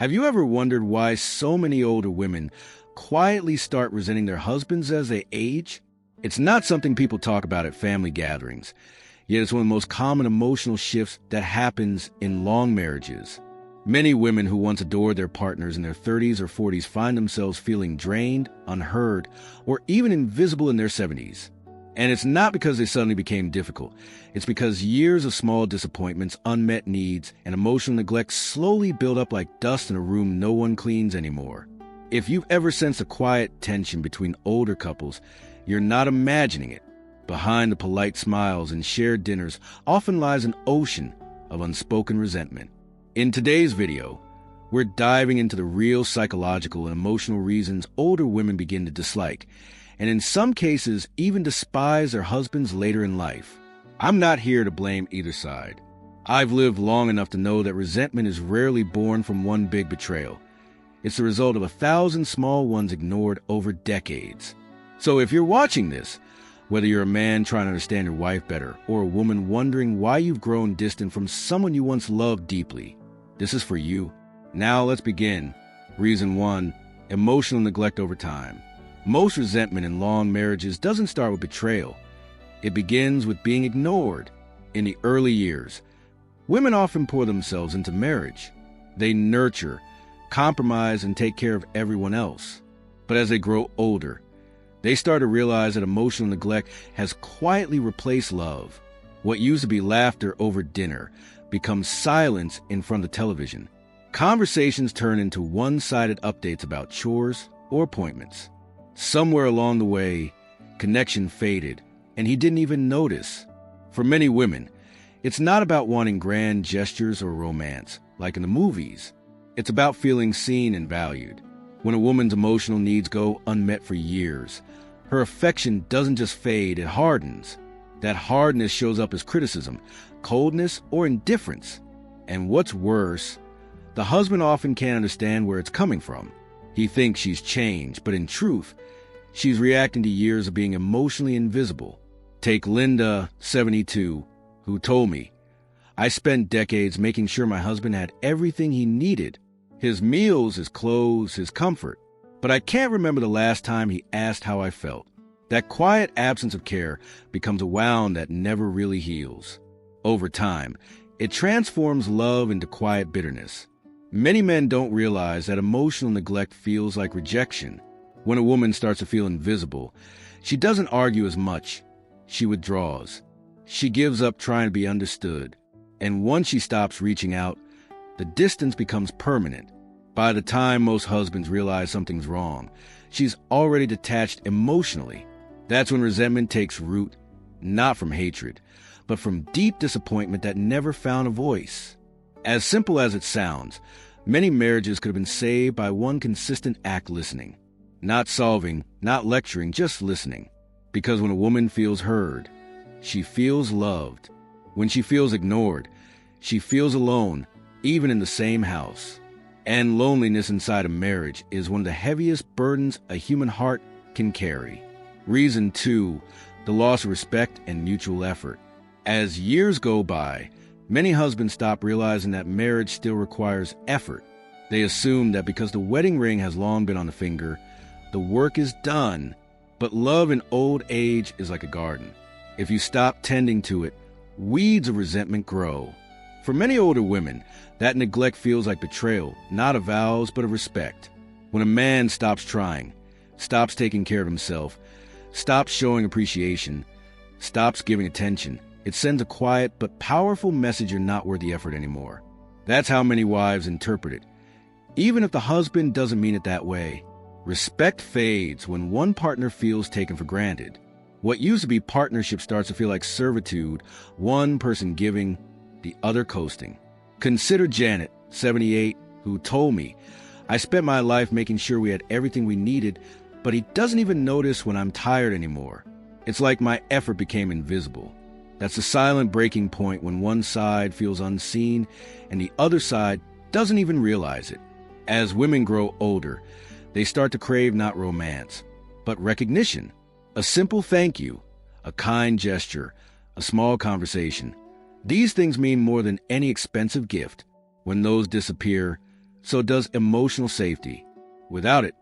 Have you ever wondered why so many older women quietly start resenting their husbands as they age? It's not something people talk about at family gatherings, yet it's one of the most common emotional shifts that happens in long marriages. Many women who once adored their partners in their 30s or 40s find themselves feeling drained, unheard, or even invisible in their 70s. And it's not because they suddenly became difficult. It's because years of small disappointments, unmet needs, and emotional neglect slowly build up like dust in a room no one cleans anymore. If you've ever sensed a quiet tension between older couples, you're not imagining it. Behind the polite smiles and shared dinners often lies an ocean of unspoken resentment. In today's video, we're diving into the real psychological and emotional reasons older women begin to dislike, and in some cases even despise their husbands later in life. I'm not here to blame either side. I've lived long enough to know that resentment is rarely born from one big betrayal. It's the result of 1,000 small ones ignored over decades. So if you're watching this, whether you're a man trying to understand your wife better or a woman wondering why you've grown distant from someone you once loved deeply, this is for you. Now let's begin. Reason 1, emotional neglect over time. Most resentment in long marriages doesn't start with betrayal. It begins with being ignored. In the early years, women often pour themselves into marriage. They nurture, compromise, and take care of everyone else. But as they grow older, they start to realize that emotional neglect has quietly replaced love. What used to be laughter over dinner becomes silence in front of the television. Conversations turn into one-sided updates about chores or appointments. Somewhere along the way, connection faded, and he didn't even notice. For many women, it's not about wanting grand gestures or romance, like in the movies. It's about feeling seen and valued. When a woman's emotional needs go unmet for years, her affection doesn't just fade, it hardens. That hardness shows up as criticism, coldness, or indifference. And what's worse, the husband often can't understand where it's coming from. He thinks she's changed, but in truth, she's reacting to years of being emotionally invisible. Take Linda, 72, who told me, "I spent decades making sure my husband had everything he needed. His meals, his clothes, his comfort. But I can't remember the last time he asked how I felt." That quiet absence of care becomes a wound that never really heals. Over time, it transforms love into quiet bitterness. Many men don't realize that emotional neglect feels like rejection. When a woman starts to feel invisible, she doesn't argue as much. She withdraws. She gives up trying to be understood. And once she stops reaching out, the distance becomes permanent. By the time most husbands realize something's wrong, she's already detached emotionally. That's when resentment takes root, not from hatred, but from deep disappointment that never found a voice. As simple as it sounds, many marriages could have been saved by one consistent act: listening. Not solving, not lecturing, just listening. Because when a woman feels heard, she feels loved. When she feels ignored, she feels alone, even in the same house. And loneliness inside a marriage is one of the heaviest burdens a human heart can carry. Reason 2, the loss of respect and mutual effort. As years go by, many husbands stop realizing that marriage still requires effort. They assume that because the wedding ring has long been on the finger, the work is done. But love in old age is like a garden. If you stop tending to it, weeds of resentment grow. For many older women, that neglect feels like betrayal, not of vows, but of respect. When a man stops trying, stops taking care of himself, stops showing appreciation, stops giving attention, it sends a quiet but powerful message: you're not worth the effort anymore. That's how many wives interpret it, even if the husband doesn't mean it that way. Respect fades when one partner feels taken for granted. What used to be partnership starts to feel like servitude, one person giving, the other coasting. Consider Janet, 78, who told me, "I spent my life making sure we had everything we needed, but he doesn't even notice when I'm tired anymore. It's like my effort became invisible." That's the silent breaking point when one side feels unseen and the other side doesn't even realize it. As women grow older, they start to crave not romance, but recognition. A simple thank you, a kind gesture, a small conversation. These things mean more than any expensive gift. When those disappear, So does emotional safety. Without it,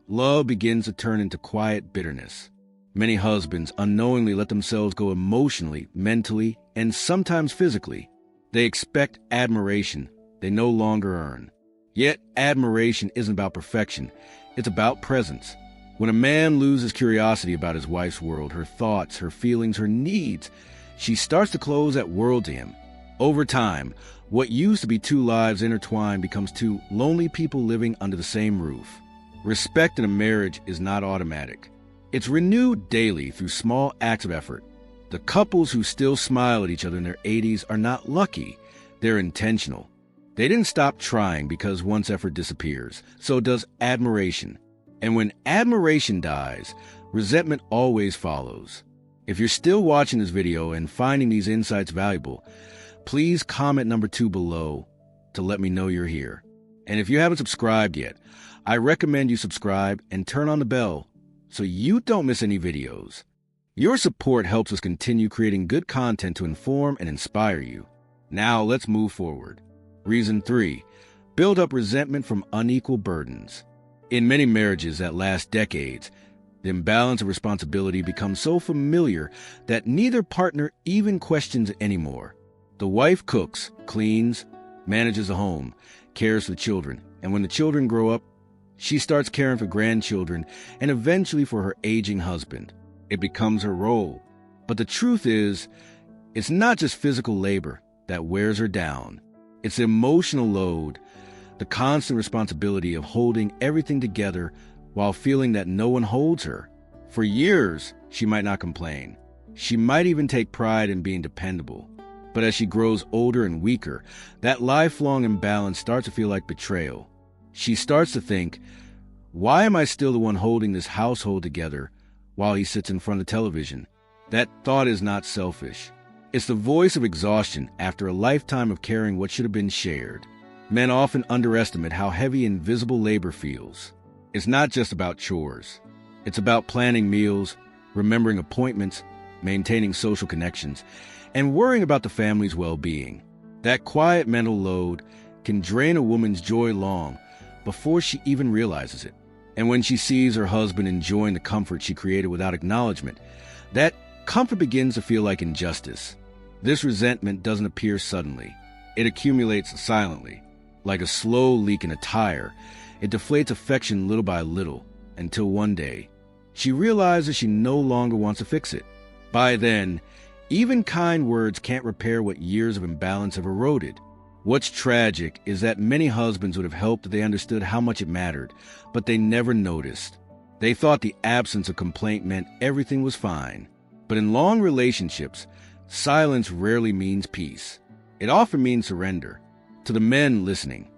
love begins to turn into quiet bitterness. Many husbands unknowingly let themselves go emotionally, mentally, and sometimes physically. They expect admiration they no longer earn. Yet, admiration isn't about perfection. It's about presence. When a man loses curiosity about his wife's world, her thoughts, her feelings, her needs, she starts to close that world to him. Over time, what used to be two lives intertwined becomes two lonely people living under the same roof. Respect in a marriage is not automatic. It's renewed daily through small acts of effort. The couples who still smile at each other in their 80s are not lucky. They're intentional. They didn't stop trying because once effort disappears. So does admiration. And when admiration dies, resentment always follows. If you're still watching this video and finding these insights valuable, please comment number 2 below to let me know you're here. And if you haven't subscribed yet, I recommend you subscribe and turn on the bell so you don't miss any videos. Your support helps us continue creating good content to inform and inspire you. Now let's move forward. Reason 3, build up resentment from unequal burdens. In many marriages that last decades, the imbalance of responsibility becomes so familiar that neither partner even questions it anymore. The wife cooks, cleans, manages the home, cares for the children, and when the children grow up, she starts caring for grandchildren and eventually for her aging husband. It becomes her role. But the truth is, it's not just physical labor that wears her down. It's the emotional load, the constant responsibility of holding everything together while feeling that no one holds her. For years, she might not complain. She might even take pride in being dependable. But as she grows older and weaker, that lifelong imbalance starts to feel like betrayal. She starts to think, why am I still the one holding this household together while he sits in front of the television? That thought is not selfish. It's the voice of exhaustion after a lifetime of carrying what should have been shared. Men often underestimate how heavy invisible labor feels. It's not just about chores. It's about planning meals, remembering appointments, maintaining social connections, and worrying about the family's well-being. That quiet mental load can drain a woman's joy long before she even realizes it. And when she sees her husband enjoying the comfort she created without acknowledgement, that comfort begins to feel like injustice. This resentment doesn't appear suddenly. It accumulates silently. Like a slow leak in a tire, it deflates affection little by little, until one day, she realizes she no longer wants to fix it. By then, even kind words can't repair what years of imbalance have eroded. What's tragic is that many husbands would have helped if they understood how much it mattered, but they never noticed. They thought the absence of complaint meant everything was fine. But in long relationships, silence rarely means peace. It often means surrender. To the men listening,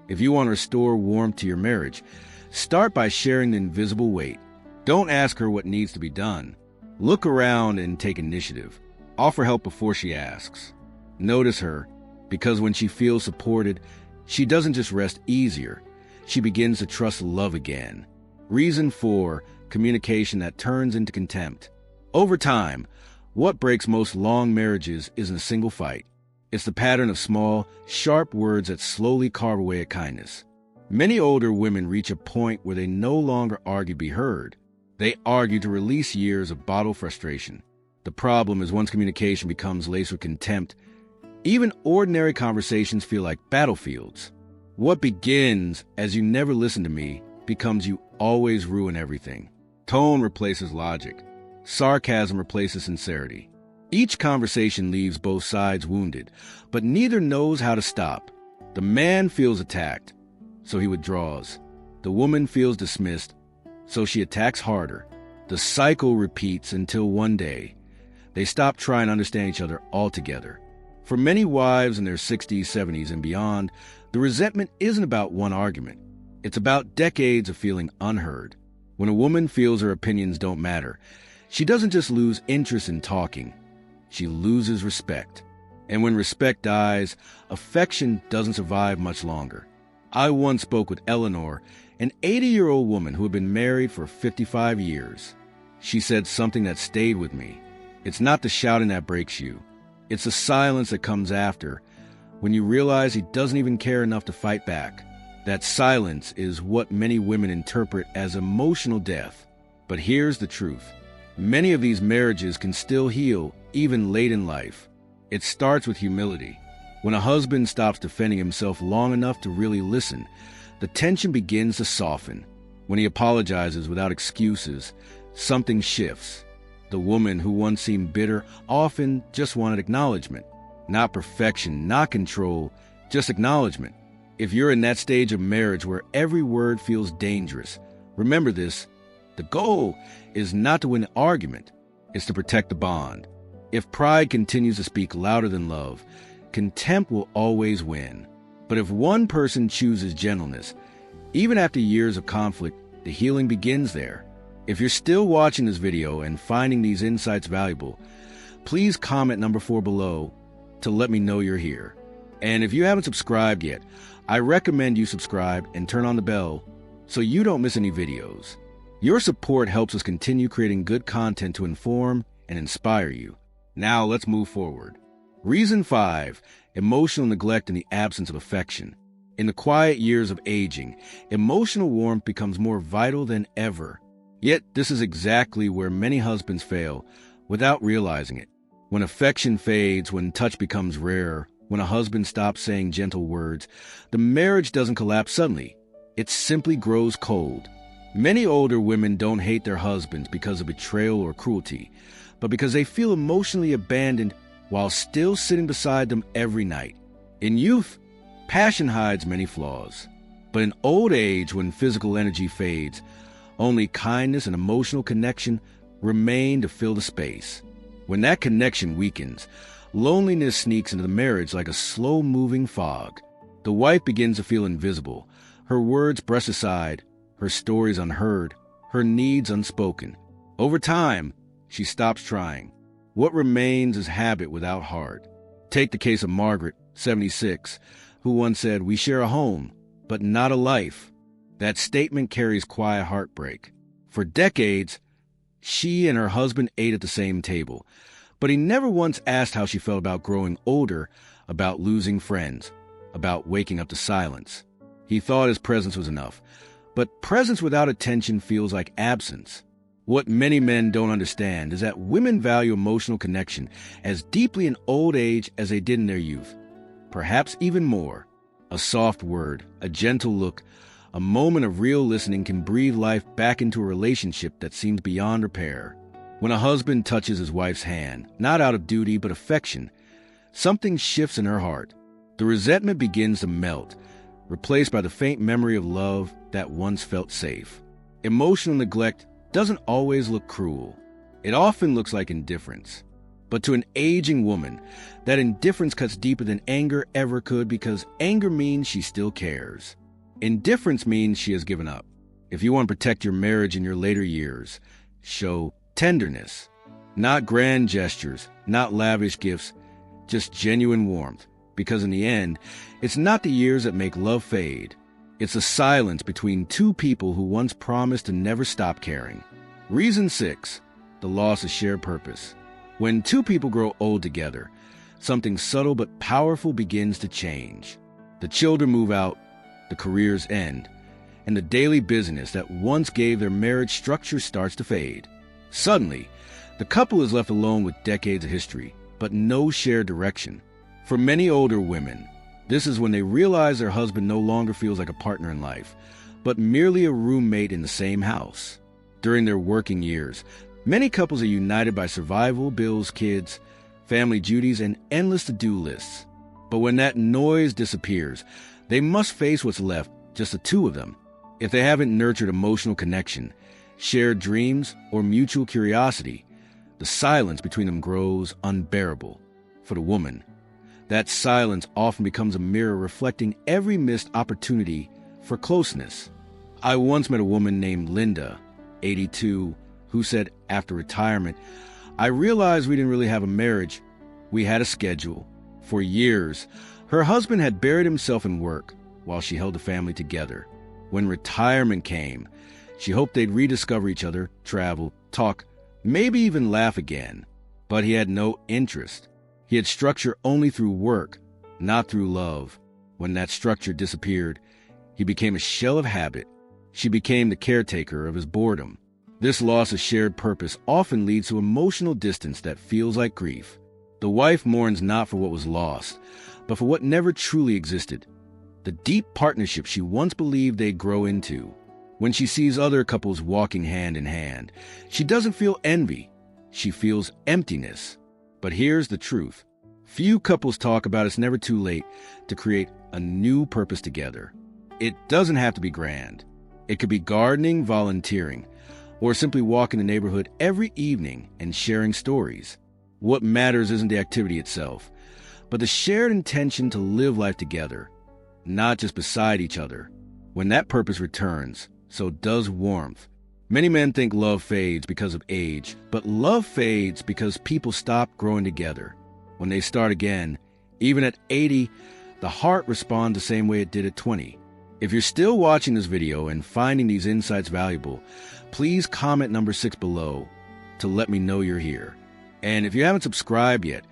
if you want to restore warmth to your marriage, start by sharing the invisible weight. Don't ask her what needs to be done. Look around and take initiative. Offer help before she asks. Notice her, because when she feels supported, she doesn't just rest easier. She begins to trust love again. Reason 4, communication that turns into contempt. Over time, what breaks most long marriages isn't a single fight. It's the pattern of small, sharp words that slowly carve away at kindness. Many older women reach a point where they no longer argue to be heard. They argue to release years of bottled frustration. The problem is once communication becomes laced with contempt, even ordinary conversations feel like battlefields. What begins as you never listen to me becomes you always ruin everything. Tone replaces logic. Sarcasm replaces sincerity. Each conversation leaves both sides wounded, but neither knows how to stop. The man feels attacked, so he withdraws. The woman feels dismissed, so she attacks harder. The cycle repeats until one day, they stop trying to understand each other altogether. For many wives in their 60s, 70s, and beyond, the resentment isn't about one argument. It's about decades of feeling unheard. When a woman feels her opinions don't matter, she doesn't just lose interest in talking. She loses respect. And when respect dies, affection doesn't survive much longer. I once spoke with Eleanor, an 80-year-old woman who had been married for 55 years. She said something that stayed with me. It's not the shouting that breaks you. It's the silence that comes after, when you realize he doesn't even care enough to fight back. That silence is what many women interpret as emotional death. But here's the truth. Many of these marriages can still heal, even late in life. It starts with humility. When a husband stops defending himself long enough to really listen, the tension begins to soften. When he apologizes without excuses, something shifts. The woman who once seemed bitter often just wanted acknowledgement. Not perfection, not control, just acknowledgement. If you're in that stage of marriage where every word feels dangerous, remember this: the goal is not to win an argument, it's to protect the bond. If pride continues to speak louder than love, contempt will always win. But if one person chooses gentleness, even after years of conflict, the healing begins there. If you're still watching this video and finding these insights valuable, please comment number 4 below to let me know you're here. And if you haven't subscribed yet, I recommend you subscribe and turn on the bell so you don't miss any videos. Your support helps us continue creating good content to inform and inspire you. Now let's move forward. Reason 5, emotional neglect in the absence of affection. In the quiet years of aging, emotional warmth becomes more vital than ever. Yet this is exactly where many husbands fail without realizing it. When affection fades, when touch becomes rare, when a husband stops saying gentle words, the marriage doesn't collapse suddenly. It simply grows cold. Many older women don't hate their husbands because of betrayal or cruelty, but because they feel emotionally abandoned while still sitting beside them every night. In youth, passion hides many flaws. But in old age, when physical energy fades, only kindness and emotional connection remain to fill the space. When that connection weakens, loneliness sneaks into the marriage like a slow-moving fog. The wife begins to feel invisible, her words brushed aside, her stories unheard, her needs unspoken. Over time, she stops trying. What remains is habit without heart. Take the case of Margaret, 76, who once said, "We share a home, but not a life." That statement carries quiet heartbreak. For decades, she and her husband ate at the same table, but he never once asked how she felt about growing older, about losing friends, about waking up to silence. He thought his presence was enough, but presence without attention feels like absence. What many men don't understand is that women value emotional connection as deeply in old age as they did in their youth. Perhaps even more. A soft word, a gentle look, a moment of real listening can breathe life back into a relationship that seems beyond repair. When a husband touches his wife's hand, not out of duty but affection, something shifts in her heart. The resentment begins to melt, replaced by the faint memory of love that once felt safe. Emotional neglect doesn't always look cruel. It often looks like indifference. But to an aging woman, that indifference cuts deeper than anger ever could, because anger means she still cares. Indifference means she has given up. If you want to protect your marriage in your later years, show tenderness. Not grand gestures, not lavish gifts, just genuine warmth. Because in the end, it's not the years that make love fade. It's the silence between two people who once promised to never stop caring. Reason 6, the loss of shared purpose. When two people grow old together, something subtle but powerful begins to change. The children move out, the careers end, and the daily business that once gave their marriage structure starts to fade. Suddenly, the couple is left alone with decades of history, but no shared direction. For many older women, this is when they realize their husband no longer feels like a partner in life, but merely a roommate in the same house. During their working years, many couples are united by survival, bills, kids, family duties, and endless to-do lists. But when that noise disappears, they must face what's left, just the two of them. If they haven't nurtured emotional connection, shared dreams, or mutual curiosity, the silence between them grows unbearable. For the woman, that silence often becomes a mirror reflecting every missed opportunity for closeness. I once met a woman named Linda, 82, who said after retirement, "I realized we didn't really have a marriage. We had a schedule." For years, her husband had buried himself in work while she held the family together. When retirement came, she hoped they'd rediscover each other, travel, talk, maybe even laugh again. But he had no interest. He had structure only through work, not through love. When that structure disappeared, He became a shell of habit. She became the caretaker of his boredom. This loss of shared purpose often leads to emotional distance that feels like grief. The wife mourns not for what was lost, but for what never truly existed. The deep partnership she once believed they'd grow into. When she sees other couples walking hand in hand, she doesn't feel envy. She feels emptiness. But here's the truth. Few couples talk about it's never too late to create a new purpose together. It doesn't have to be grand. It could be gardening, volunteering, or simply walking the neighborhood every evening and sharing stories. What matters isn't the activity itself, but the shared intention to live life together, not just beside each other. When that purpose returns, so does warmth. Many men think love fades because of age, but love fades because people stop growing together. When they start again, even at 80, the heart responds the same way it did at 20. If you're still watching this video and finding these insights valuable, please comment number 6 below to let me know you're here. And if you haven't subscribed yet,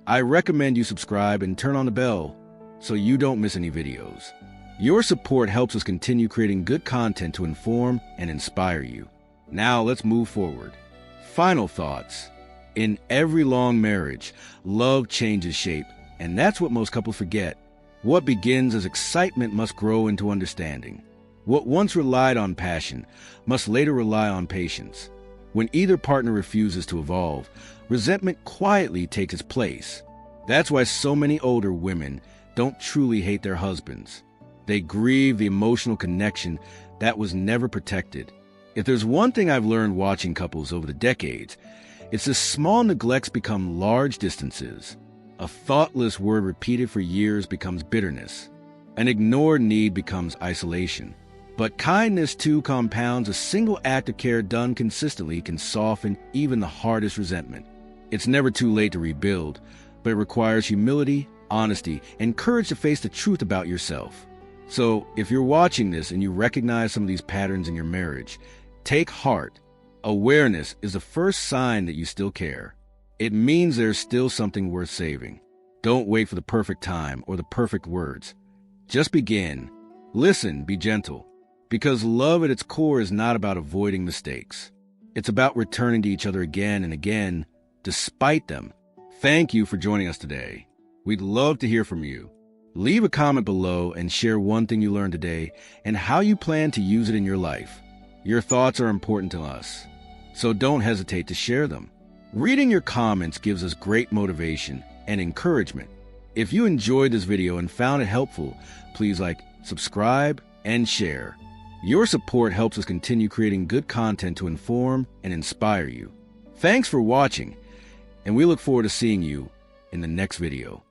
I recommend you subscribe and turn on the bell so you don't miss any videos. Your support helps us continue creating good content to inform and inspire you. Now let's move forward. Final thoughts. In every long marriage, love changes shape, and that's what most couples forget. What begins as excitement must grow into understanding. What once relied on passion must later rely on patience. When either partner refuses to evolve, resentment quietly takes its place. That's why so many older women don't truly hate their husbands. They grieve the emotional connection that was never protected. If there's one thing I've learned watching couples over the decades, it's that small neglects become large distances. A thoughtless word repeated for years becomes bitterness. An ignored need becomes isolation. But kindness too compounds. A single act of care done consistently can soften even the hardest resentment. It's never too late to rebuild, but it requires humility, honesty, and courage to face the truth about yourself. So, if you're watching this and you recognize some of these patterns in your marriage, take heart. Awareness is the first sign that you still care. It means there's still something worth saving. Don't wait for the perfect time or the perfect words. Just begin. Listen, be gentle. Because love at its core is not about avoiding mistakes. It's about returning to each other again and again, despite them. Thank you for joining us today. We'd love to hear from you. Leave a comment below and share one thing you learned today and how you plan to use it in your life. Your thoughts are important to us, so don't hesitate to share them. Reading your comments gives us great motivation and encouragement. If you enjoyed this video and found it helpful, please subscribe, and share. Your support helps us continue creating good content to inform and inspire you. Thanks for watching, and we look forward to seeing you in the next video.